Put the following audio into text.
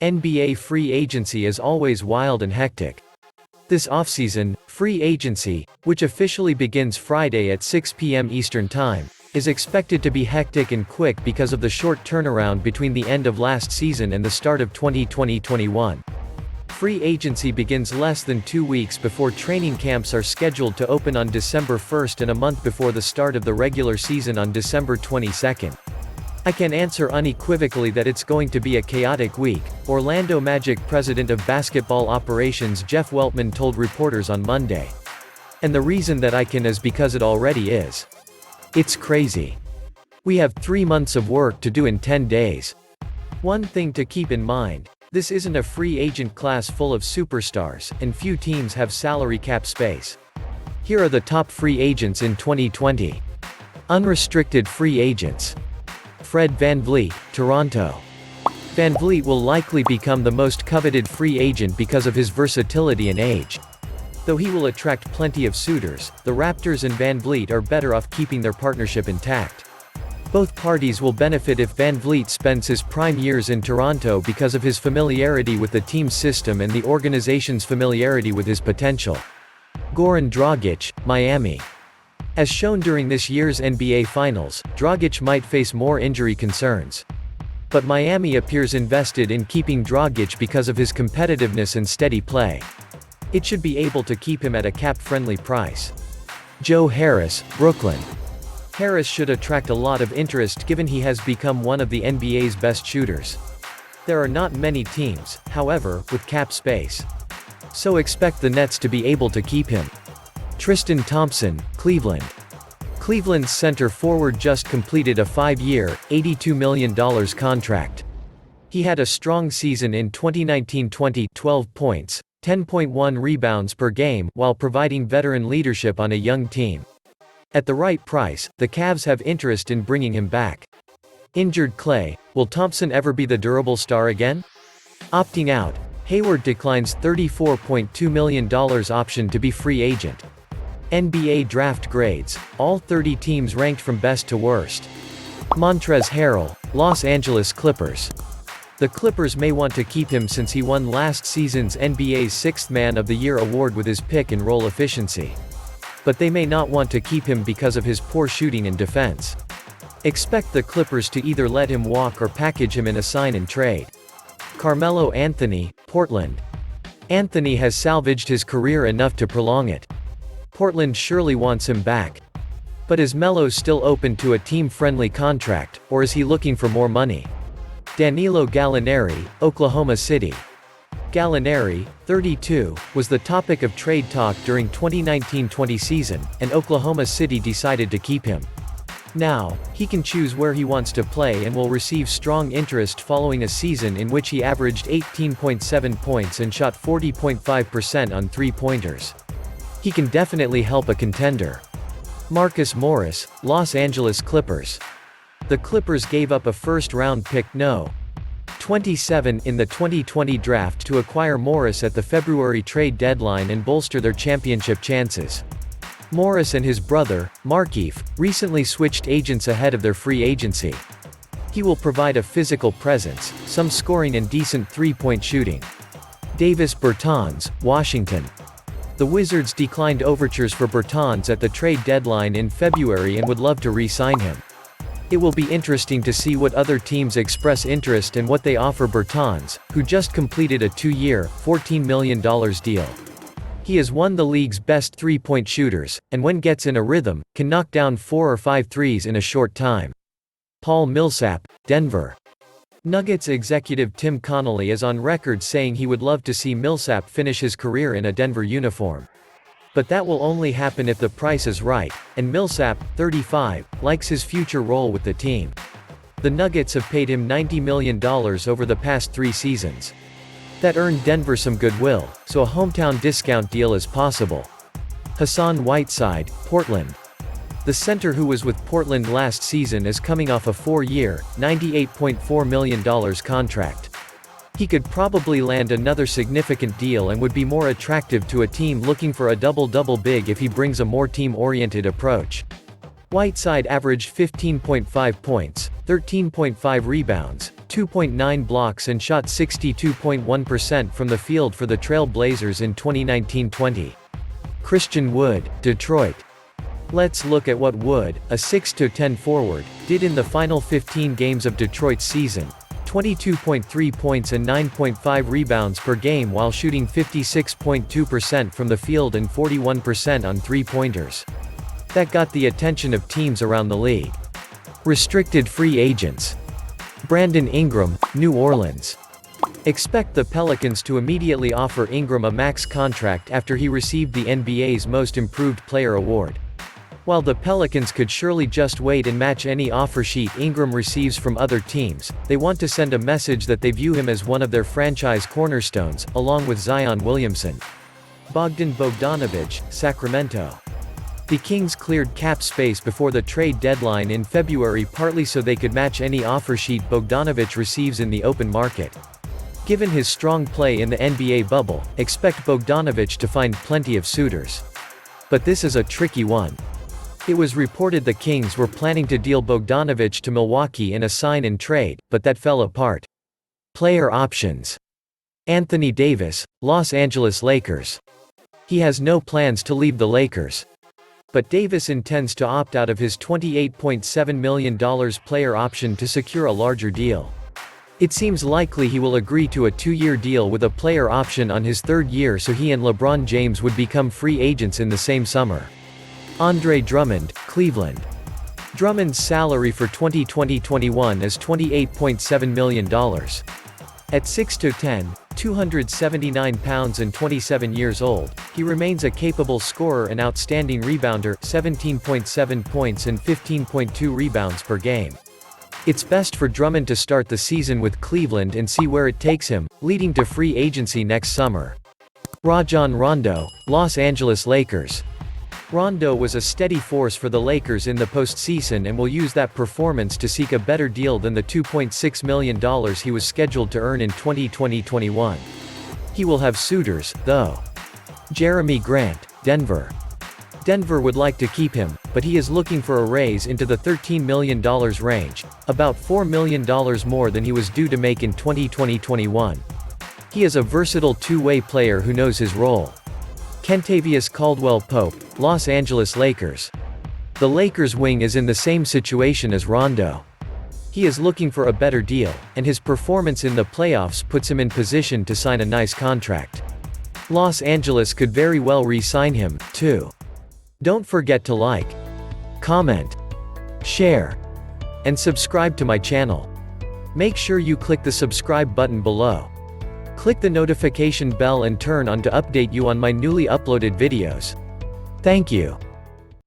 NBA free agency is always wild and hectic. This offseason, free agency, which officially begins Friday at 6 p.m. Eastern Time, is expected to be hectic and quick because of the short turnaround between the end of last season and the start of 2020-21. Free agency begins less than 2 weeks before training camps are scheduled to open on December 1st and a month before the start of the regular season on December 22nd. I can answer unequivocally that it's going to be a chaotic week, Orlando Magic president of basketball operations Jeff Weltman told reporters on Monday. And the reason that I can is because it already is. It's crazy. We have 3 months of work to do in 10 days. One thing to keep in mind, this isn't a free agent class full of superstars, and few teams have salary cap space. Here are the top free agents in 2020. Unrestricted free agents. Fred VanVleet, Toronto. VanVleet will likely become the most coveted free agent because of his versatility and age. Though he will attract plenty of suitors, the Raptors and VanVleet are better off keeping their partnership intact. Both parties will benefit if VanVleet spends his prime years in Toronto because of his familiarity with the team's system and the organization's familiarity with his potential. Goran Dragic, Miami. As shown during this year's NBA Finals, Dragic might face more injury concerns. But Miami appears invested in keeping Dragic because of his competitiveness and steady play. It should be able to keep him at a cap-friendly price. Joe Harris, Brooklyn. Harris should attract a lot of interest given he has become one of the NBA's best shooters. There are not many teams, however, with cap space. So expect the Nets to be able to keep him. Tristan Thompson, Cleveland. Cleveland's center forward just completed a 5-year, $82 million contract. He had a strong season in 2019-20, 12 points, 10.1 rebounds per game, while providing veteran leadership on a young team. At the right price, the Cavs have interest in bringing him back. Injured Clay, will Thompson ever be the durable star again? Opting out, Hayward declines $34.2 million option to be free agent. NBA draft grades, all 30 teams ranked from best to worst. Montrezl Harrell, Los Angeles Clippers. The Clippers may want to keep him since he won last season's NBA's 6th Man of the Year award with his pick-and-roll efficiency. But they may not want to keep him because of his poor shooting and defense. Expect the Clippers to either let him walk or package him in a sign-and-trade. Carmelo Anthony, Portland. Anthony has salvaged his career enough to prolong it. Portland surely wants him back. But is Melo still open to a team-friendly contract, or is he looking for more money? Danilo Gallinari, Oklahoma City. Gallinari, 32, was the topic of trade talk during 2019-20 season, and Oklahoma City decided to keep him. Now, he can choose where he wants to play and will receive strong interest following a season in which he averaged 18.7 points and shot 40.5% on three-pointers. He can definitely help a contender. Marcus Morris, Los Angeles Clippers. The Clippers gave up a first-round pick No. 27 in the 2020 draft to acquire Morris at the February trade deadline and bolster their championship chances. Morris and his brother, Markieff, recently switched agents ahead of their free agency. He will provide a physical presence, some scoring and decent three-point shooting. Davis Bertans, Washington. The Wizards declined overtures for Bertans at the trade deadline in February and would love to re-sign him. It will be interesting to see what other teams express interest and what they offer Bertans, who just completed a 2-year, $14 million deal. He is one of the league's best three-point shooters, and when gets in a rhythm, can knock down 4 or 5 threes in a short time. Paul Millsap, Denver. Nuggets executive Tim Connolly is on record saying he would love to see Millsap finish his career in a Denver uniform. But that will only happen if the price is right, and Millsap, 35, likes his future role with the team. The Nuggets have paid him $90 million over the past 3 seasons. That earned Denver some goodwill, so a hometown discount deal is possible. Hassan Whiteside, Portland. The center who was with Portland last season is coming off a 4-year, $98.4 million contract. He could probably land another significant deal and would be more attractive to a team looking for a double-double big if he brings a more team-oriented approach. Whiteside averaged 15.5 points, 13.5 rebounds, 2.9 blocks and shot 62.1% from the field for the Trail Blazers in 2019-20. Christian Wood, Detroit. Let's look at what Wood, a 6'10" forward, did in the final 15 games of Detroit's season. 22.3 points and 9.5 rebounds per game while shooting 56.2% from the field and 41% on three-pointers. That got the attention of teams around the league. Restricted free agents. Brandon Ingram, New Orleans. Expect the Pelicans to immediately offer Ingram a max contract after he received the NBA's Most Improved Player award. While the Pelicans could surely just wait and match any offer sheet Ingram receives from other teams, they want to send a message that they view him as one of their franchise cornerstones, along with Zion Williamson. Bogdan Bogdanović, Sacramento. The Kings cleared cap space before the trade deadline in February partly so they could match any offer sheet Bogdanović receives in the open market. Given his strong play in the NBA bubble, expect Bogdanović to find plenty of suitors. But this is a tricky one. It was reported the Kings were planning to deal Bogdanović to Milwaukee in a sign and trade, but that fell apart. Player options. Anthony Davis, Los Angeles Lakers. He has no plans to leave the Lakers. But Davis intends to opt out of his $28.7 million player option to secure a larger deal. It seems likely he will agree to a 2-year deal with a player option on his third year so he and LeBron James would become free agents in the same summer. Andre Drummond, Cleveland. Drummond's salary for 2020-21 is $28.7 million. At 6'10", 279 pounds and 27 years old, he remains a capable scorer and outstanding rebounder, 17.7 points and 15.2 rebounds per game. It's best for Drummond to start the season with Cleveland and see where it takes him, leading to free agency next summer. Rajon Rondo, Los Angeles Lakers. Rondo was a steady force for the Lakers in the postseason and will use that performance to seek a better deal than the $2.6 million he was scheduled to earn in 2020-21. He will have suitors, though. Jeremy Grant, Denver. Denver would like to keep him, but he is looking for a raise into the $13 million range, about $4 million more than he was due to make in 2020-21. He is a versatile two-way player who knows his role. Kentavious Caldwell-Pope, Los Angeles Lakers. The Lakers wing is in the same situation as Rondo. He is looking for a better deal, and his performance in the playoffs puts him in position to sign a nice contract. Los Angeles could very well re-sign him, too. Don't forget to like, comment, share, and subscribe to my channel. Make sure you click the subscribe button below. Click the notification bell and turn on to update you on my newly uploaded videos. Thank you.